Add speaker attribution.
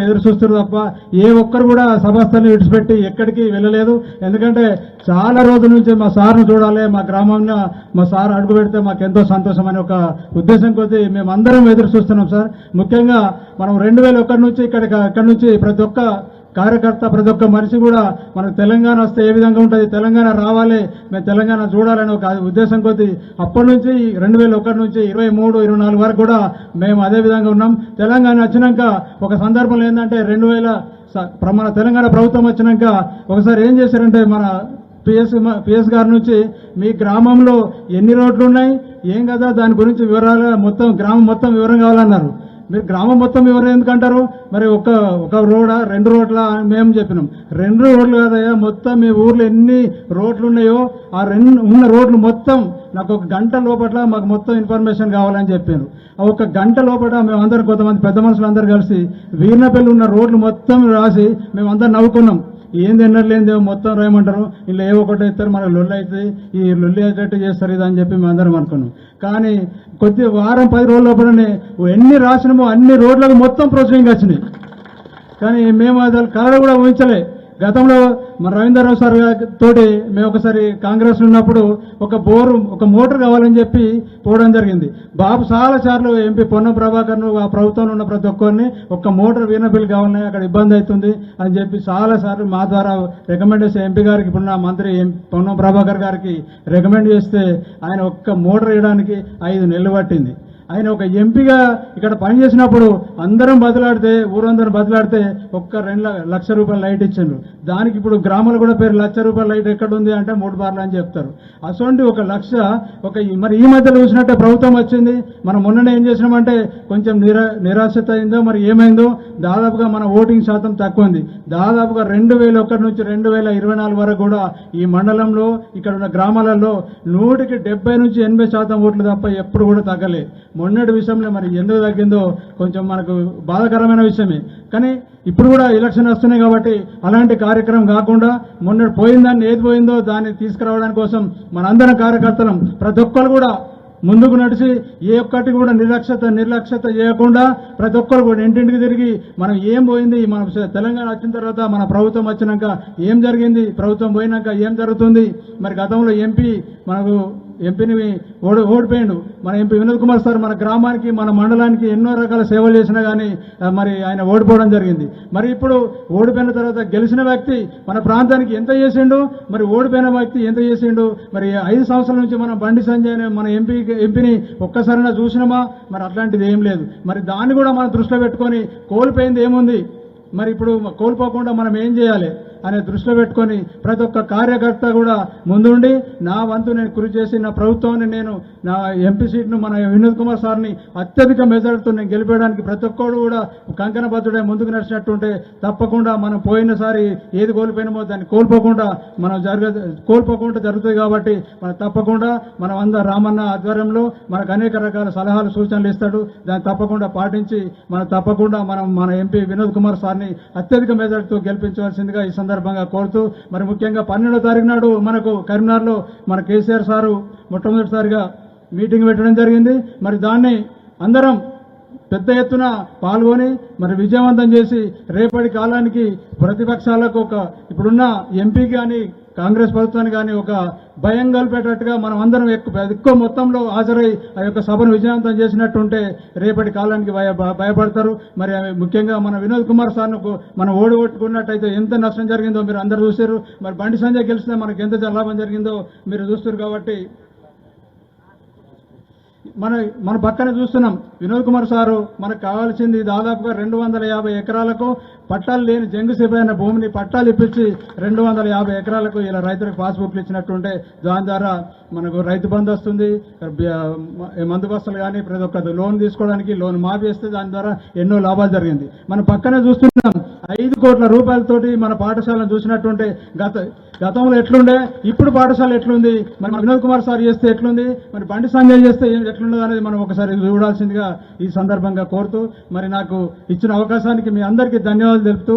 Speaker 1: ఎదురు చూస్తారు తప్ప ఏ ఒక్కరు కూడా సభాస్థలిని విడిచిపెట్టి ఎక్కడికి వెళ్ళలేదు. ఎందుకంటే చాలా రోజుల నుంచి మా సార్ను చూడాలి, మా గ్రామంలో మా సార్ అడుగు పెడితే మాకు ఎంతో సంతోషం అనే ఒక ఉద్దేశం కొద్దీ మేమందరం ఎదురు చూస్తున్నాం సార్. ముఖ్యంగా మనం 2001 నుంచి ఇక్కడి నుంచి ప్రతి ఒక్క కార్యకర్త, ప్రతి ఒక్క మనిషి కూడా మనకు తెలంగాణ వస్తే ఏ విధంగా ఉంటుంది, తెలంగాణ రావాలి, మేము తెలంగాణ చూడాలని ఒక ఉద్దేశం కొద్దీ అప్పటి నుంచి 2001 నుంచి 23, 24 వరకు కూడా మేము అదే విధంగా ఉన్నాం. తెలంగాణ వచ్చినాక ఒక సందర్భంలో ఏంటంటే 2000 మన తెలంగాణ ప్రభుత్వం వచ్చినాక ఒకసారి ఏం చేశారంటే మన పిఎస్ గారి నుంచి మీ గ్రామంలో ఎన్ని రోడ్లు ఉన్నాయి ఏం కదా దాని గురించి వివరాలు మొత్తం గ్రామం మొత్తం వివరం కావాలన్నారు. మీరు గ్రామం మొత్తం వివరం ఎందుకంటారు, మరి ఒక రోడా 2 రోడ్లా మేము చెప్పినాం. 2 రోడ్లు కాదయ్యా, మొత్తం మీ ఊర్లో ఎన్ని రోడ్లు ఉన్నాయో ఆ ఉన్న రోడ్లు మొత్తం నాకు 1 గంట లోపల మాకు మొత్తం ఇన్ఫర్మేషన్ కావాలని చెప్పాను. ఆ 1 గంట లోపల మేమందరం కొంతమంది పెద్ద మనుషులు అందరూ కలిసి వీర్నపల్లి ఉన్న రోడ్లు మొత్తం రాసి మేమందరం నవ్వుకున్నాం. ఏంది ఎన్నట్లేందేమో మొత్తం రాయమంటారు, ఇలా ఏ ఒకటి ఇస్తారు, మనకు లొల్లి అవుతుంది, ఈ లొల్లి అయ్యేటట్టు చేస్తారు ఇది అని చెప్పి మేము అందరం అనుకున్నాం. కానీ కొద్ది వారం 10 రోజుల లోపలనే ఎన్ని రాసినామో అన్ని రోడ్లకు మొత్తం ప్రొసీడింగ్ వచ్చినాయి. కానీ మేము అది కలర్ కూడా ఊహించలే. గతంలో మన రవీంద్రరావు సార్ తోటి మేము ఒకసారి కాంగ్రెస్ ఉన్నప్పుడు ఒక మోటార్ కావాలని చెప్పి పోవడం జరిగింది. బాబు చాలా సార్లు ఎంపీ పొన్నం ప్రభాకర్ను ఆ ప్రభుత్వంలో ఉన్న ప్రతి ఒక్కరిని ఒక మోటార్ వీనబిల్ కావాలని అక్కడ ఇబ్బంది అవుతుంది అని చెప్పి చాలా సార్లు మా ద్వారా రికమెండ్ చేస్తే ఎంపీ గారికి ఇప్పుడున్న మంత్రి పొన్నం ప్రభాకర్ గారికి రికమెండ్ చేస్తే ఆయన ఒక్క మోటార్ వేయడానికి 5 నెలలు పట్టింది. ఆయన ఒక ఎంపీగా ఇక్కడ పనిచేసినప్పుడు అందరం బదిలాడితే ఊరందరూ బదిలాడితే ఒక్క 2 లక్షల రూపాయల లైట్ ఇచ్చిండ్రు. దానికి ఇప్పుడు గ్రామాలు కూడా పేరు 1 లక్ష రూపాయల లైట్ ఎక్కడ ఉంది అంటే 3 బార్లు అని చెప్తారు. అటువంటి 1 లక్ష మరి ఈ మధ్యలో చూసినట్టే ప్రభుత్వం వచ్చింది. మనం మొన్ననే ఏం చేసినామంటే కొంచెం నిరాశత అయిందో మరి ఏమైందో దాదాపుగా మన ఓటింగ్ శాతం తక్కువ ఉంది. దాదాపుగా 2001 నుంచి 2024 వరకు కూడా ఈ మండలంలో ఇక్కడ ఉన్న గ్రామాలలో 100కి 70 నుంచి 80% ఓట్లు తప్ప ఎప్పుడు కూడా తగ్గలే. మొన్నటి విషయంలో మరి ఎందుకు తగ్గిందో కొంచెం మనకు బాధాకరమైన విషయమే. కానీ ఇప్పుడు కూడా ఎలక్షన్ వస్తున్నాయి కాబట్టి అలాంటి కార్యక్రమం కాకుండా మొన్నటి పోయిందాన్ని ఏది పోయిందో దాన్ని తీసుకురావడానికి కోసం మనందరం కార్యకర్తలం ప్రతి ఒక్కరు కూడా ముందుకు నడిచి ఏ ఒక్కటి కూడా నిర్లక్ష్యత చేయకుండా ప్రతి ఒక్కరు కూడా ఇంటింటికి తిరిగి మనం ఏం పోయింది, మన తెలంగాణ వచ్చిన తర్వాత మన ప్రభుత్వం వచ్చినాక ఏం జరిగింది, ప్రభుత్వం పోయినాక ఏం జరుగుతుంది, మరి గతంలో ఎంపీని ఓడిపోయిండు మన ఎంపీ వినోద్ కుమార్ సార్ మన గ్రామానికి మన మండలానికి ఎన్నో రకాల సేవలు చేసినా కానీ మరి ఆయన ఓడిపోవడం జరిగింది. మరి ఇప్పుడు ఓడిపోయిన తర్వాత గెలిచిన వ్యక్తి మన ప్రాంతానికి ఎంత చేసిండు, మరి ఓడిపోయిన వ్యక్తి ఎంత చేసిండు, మరి 5 సంవత్సరాల నుంచి మనం బండి సంజయ్ మన ఎంపీని ఒక్కసారైనా చూసినామా, మరి అట్లాంటిది ఏం లేదు. మరి దాన్ని కూడా మనం దృష్టిలో పెట్టుకొని కోల్పోయింది ఏముంది, మరి ఇప్పుడు కోల్పోకుండా మనం ఏం చేయాలి అనే దృష్టిలో పెట్టుకొని ప్రతి ఒక్క కార్యకర్త కూడా ముందుండి నా వంతు నేను కృషి చేసి నా ప్రభుత్వాన్ని నేను నా ఎంపీ సీట్ను మన వినోద్ కుమార్ సార్ని అత్యధిక మెజార్టీతో నేను గెలిపేయడానికి ప్రతి ఒక్కరు కూడా కంకణబద్ధుడే ముందుకు నడిచినట్టుంటే తప్పకుండా మనం పోయినసారి ఏది కోల్పోయినామో దాన్ని కోల్పోకుండా జరుగుతుంది. కాబట్టి మనం తప్పకుండా మనం అందరూ రామన్న ఆధ్వర్యంలో మనకు అనేక రకాల సలహాలు సూచనలు ఇస్తాడు, దాన్ని తప్పకుండా పాటించి మనం తప్పకుండా మన ఎంపీ వినోద్ కుమార్ సార్ని అత్యధిక మెజార్టీతో గెలిపించవలసిందిగా ఈ సందర్భంగా కోరుతూ మరి ముఖ్యంగా 12వ తారీఖు నాడు మనకు కరీంనగర్లో మన కేసీఆర్ సారు మొట్టమొదటిసారిగా మీటింగ్ పెట్టడం జరిగింది. మరి దాన్ని అందరం పెద్ద ఎత్తున పాల్గొని మరి విజయవంతం చేసి రేపటి కాలానికి ప్రతిపక్షాలకు ఇప్పుడున్న ఎంపీ కానీ కాంగ్రెస్ ప్రభుత్వాన్ని కానీ ఒక భయం కలిపేటట్టుగా మనం అందరం ఎక్కువ మొత్తంలో హాజరై ఆ యొక్క సభను విజయవంతం చేసినట్టుంటే రేపటి కాలానికి భయపడతారు. మరి ముఖ్యంగా మన వినోద్ కుమార్ సార్ను మనం ఓడిగొట్టుకున్నట్టయితే ఎంత నష్టం జరిగిందో మీరు అందరూ చూశారు. మరి బండి సంజయ్ గెలిస్తే మనకు ఎంత లాభం జరిగిందో మీరు చూస్తారు. కాబట్టి మన పక్కన చూస్తున్నాం వినోద్ కుమార్ సారు మనకు కావాల్సింది దాదాపుగా 250 ఎకరాలకు పట్టాలు లేని జంగు సిపోయిన భూమిని పట్టాలు ఇప్పించి 250 ఎకరాలకు ఇలా రైతులకు పాస్బుక్లు ఇచ్చినట్టుంటే దాని ద్వారా మనకు రైతు బంధు వస్తుంది, మందు బస్తలు కానీ ప్రతి ఒక్క లోన్ తీసుకోవడానికి లోన్ మాఫీ చేస్తే దాని ద్వారా ఎన్నో లాభాలు జరిగింది. మన పక్కనే చూస్తున్నాం 5 కోట్ల రూపాయలతోటి మన పాఠశాలను చూసినట్టుంటే గతంలో ఎట్లుండే ఇప్పుడు పాఠశాల ఎట్లుంది, మరి వినోద్ కుమార్ సార్ చేస్తే ఎట్లుంది, మరి బండి సంజయ్ చేస్తే ఎట్లుండదు అనేది మనం ఒకసారి చూడాల్సిందిగా ఈ సందర్భంగా కోరుతూ మరి నాకు ఇచ్చిన అవకాశానికి మీ అందరికీ ధన్యవాదాలు తెలుపుతూ